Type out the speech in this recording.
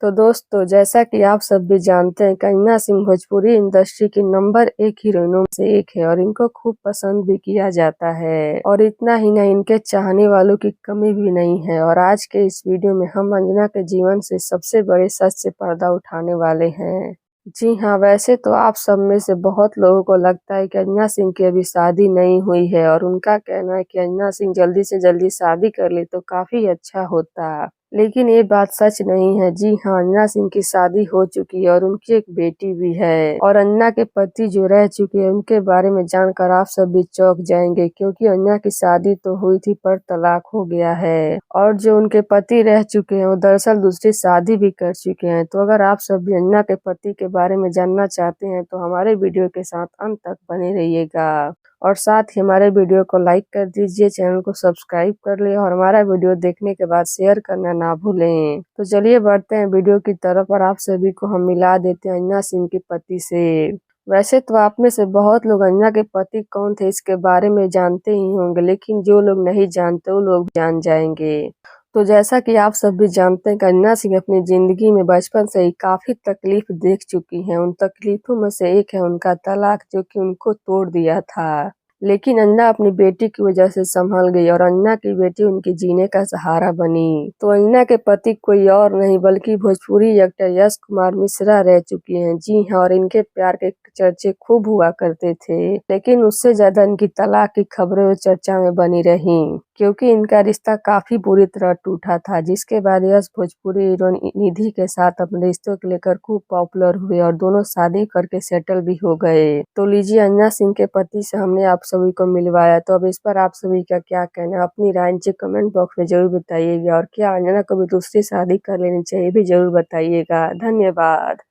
तो दोस्तों, जैसा कि आप सब भी जानते हैं, करीना सिंह भोजपुरी इंडस्ट्री की नंबर 1 हीरोइनों में से एक है और इनको खूब पसंद भी किया जाता है। और इतना ही नहीं, इनके चाहने वालों की कमी भी नहीं है। और आज के इस वीडियो में हम अंजना के जीवन से सबसे बड़े सच से पर्दा उठाने वाले हैं। जी हाँ, वैसे तो आप सब में से बहुत लोगों को लगता है कि अंजना सिंह की अभी शादी नहीं हुई है और उनका कहना है कि अंजना सिंह जल्दी से जल्दी शादी कर ले तो काफी अच्छा होता। लेकिन ये बात सच नहीं है। जी हाँ, अंजना सिंह की शादी हो चुकी है और उनकी एक बेटी भी है। और अंजना के पति जो रह चुके हैं उनके बारे में जानकर आप सब भी चौंक जाएंगे, क्योंकि अंजना की शादी तो हुई थी पर तलाक हो गया है। और जो उनके पति रह चुके हैं वो दरअसल दूसरी शादी भी कर चुके हैं। तो अगर आप सब भी अंजना के पति के बारे में जानना चाहते हैं तो हमारे वीडियो के साथ अंत तक बने रहिएगा। और साथ ही हमारे वीडियो को लाइक कर दीजिए, चैनल को सब्सक्राइब कर ले और हमारा वीडियो देखने के बाद शेयर करना ना भूलें। तो चलिए बढ़ते हैं वीडियो की तरफ और आप सभी को हम मिला देते हैं अंजना सिंह के पति से। वैसे तो आप में से बहुत लोग अंजना के पति कौन थे इसके बारे में जानते ही होंगे, लेकिन जो लोग नहीं जानते वो लोग जान जाएंगे। तो जैसा कि आप सब भी जानते हैं, अंजना सिंह अपनी जिंदगी में बचपन से ही काफी तकलीफ देख चुकी हैं। उन तकलीफों में से एक है उनका तलाक, जो कि उनको तोड़ दिया था। लेकिन अंजना अपनी बेटी की वजह से संभल गई और अंजना की बेटी उनकी जीने का सहारा बनी। तो अंजना के पति कोई और नहीं बल्कि भोजपुरी एक्टर यश कुमार मिश्रा रह चुके हैं। जी हाँ, और इनके प्यार के चर्चे खूब हुआ करते थे, लेकिन उससे ज्यादा इनकी तलाक की खबरें चर्चा में बनी रही, क्योंकि इनका रिश्ता काफी बुरी तरह टूटा था। जिसके बाद यश भोजपुरी हीरोइन निधि के साथ अपने रिश्तों को लेकर खूब पॉपुलर हुए और दोनों शादी करके सेटल भी हो गए। तो लीजिए, अंजना सिंह के पति से हमने आप सभी को मिलवाया। तो अब इस पर आप सभी का क्या कहना है, अपनी राय नीचे कमेंट बॉक्स में जरूर बताइएगा। और क्या अंजना को भी दूसरी शादी कर लेनी चाहिए भी जरूर बताइएगा। धन्यवाद।